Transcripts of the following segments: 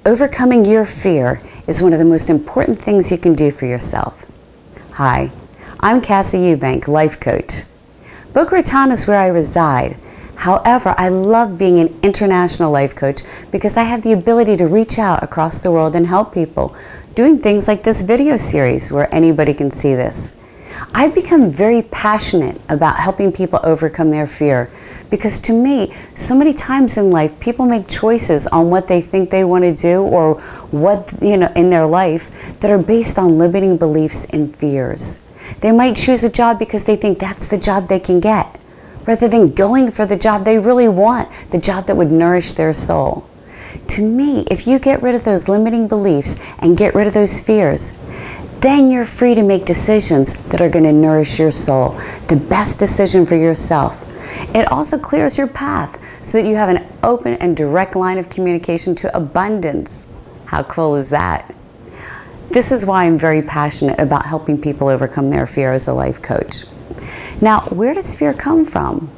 Overcoming your fear is one of the most important things you can do for yourself. Hi, I'm Cassi Eubank, life coach. Boca Raton is where I reside. However, I love being an international life coach because I have the ability to reach out across the world and help people, doing things like this video series where anybody can see this. I've become very passionate about helping people overcome their fear because to me, so many times in life, people make choices on what they think they want to do or what, in their life that are based on limiting beliefs and fears. They might choose a job because they think that's the job they can get, rather than going for the job they really want, the job that would nourish their soul. To me, if you get rid of those limiting beliefs and get rid of those fears, then you're free to make decisions that are going to nourish your soul, the best decision for yourself. It also clears your path so that you have an open and direct line of communication to abundance. How cool is that? This is why I'm very passionate about helping people overcome their fear as a life coach. Now, where does fear come from?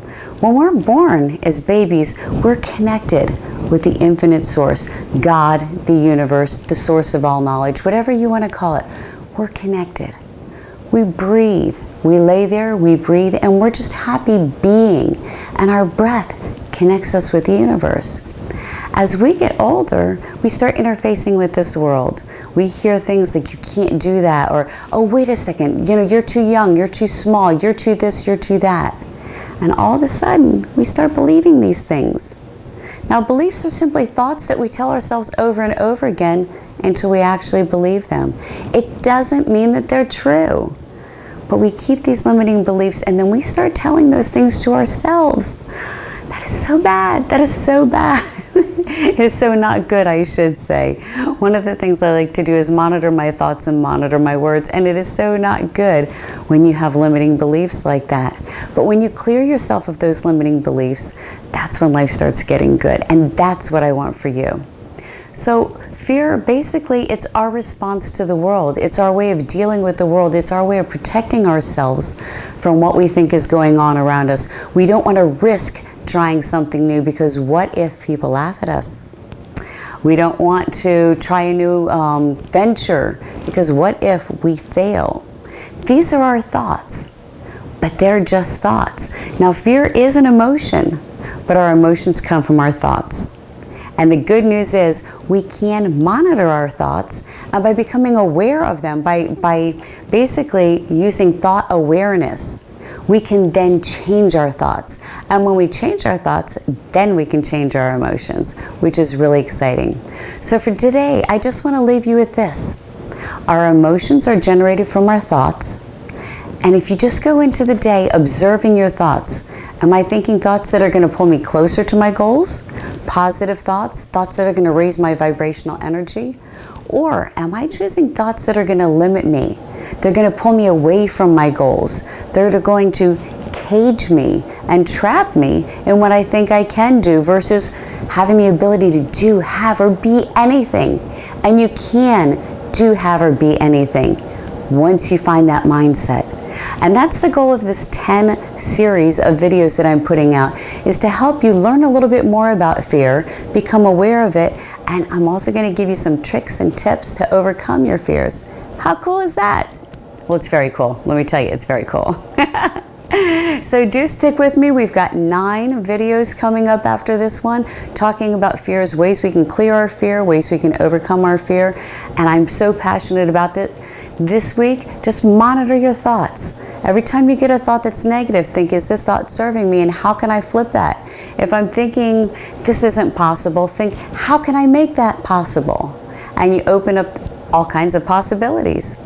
When we're born as babies, we're connected with the infinite source, God, the universe, the source of all knowledge, whatever you want to call it. We're connected. We breathe. We lay there, we breathe, and we're just happy being. And our breath connects us with the universe. As we get older, we start interfacing with this world. We hear things like, you can't do that, or, oh, wait a second, you're too young, you're too small, you're too this, you're too that. And all of a sudden, we start believing these things. Now, beliefs are simply thoughts that we tell ourselves over and over again until we actually believe them. It doesn't mean that they're true. But we keep these limiting beliefs and then we start telling those things to ourselves. That is so bad. That is so bad. It is so not good, I should say. One of the things I like to do is monitor my thoughts and monitor my words, and it is so not good when you have limiting beliefs like that. But when you clear yourself of those limiting beliefs, that's when life starts getting good, and that's what I want for you. So fear, basically, it's our response to the world. It's our way of dealing with the world. It's our way of protecting ourselves from what we think is going on around us. We don't want to risk trying something new because what if people laugh at us? We don't want to try a new venture because what if we fail? These are our thoughts, but they're just thoughts. Now, fear is an emotion, but our emotions come from our thoughts. And the good news is we can monitor our thoughts, and by becoming aware of them, by basically using thought awareness, we can then change our thoughts. And when we change our thoughts, then we can change our emotions, which is really exciting. So for today, I just want to leave you with this. Our emotions are generated from our thoughts. And if you just go into the day observing your thoughts, am I thinking thoughts that are going to pull me closer to my goals? Positive thoughts, thoughts that are going to raise my vibrational energy? Or am I choosing thoughts that are going to limit me? They're going to pull me away from my goals. They're going to cage me and trap me in what I think I can do versus having the ability to do, have, or be anything. And you can do, have, or be anything once you find that mindset. And that's the goal of this 10 series of videos that I'm putting out, is to help you learn a little bit more about fear, become aware of it, and I'm also going to give you some tricks and tips to overcome your fears. How cool is that? Well, it's very cool. Let me tell you, it's very cool. So do stick with me. We've got 9 videos coming up after this one, talking about fears, ways we can clear our fear, ways we can overcome our fear. And I'm so passionate about that. This week, just monitor your thoughts. Every time you get a thought that's negative, think, is this thought serving me, and how can I flip that? If I'm thinking this isn't possible, think, how can I make that possible? And you open up all kinds of possibilities.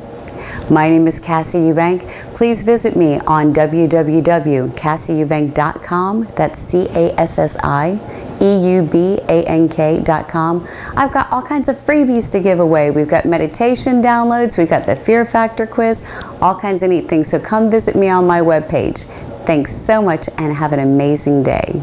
My name is Cassi Eubank. Please visit me on www.cassieubank.com. That's CASSIEUBANK.com. I've got all kinds of freebies to give away. We've got meditation downloads. We've got the Fear Factor quiz, all kinds of neat things. So come visit me on my webpage. Thanks so much and have an amazing day.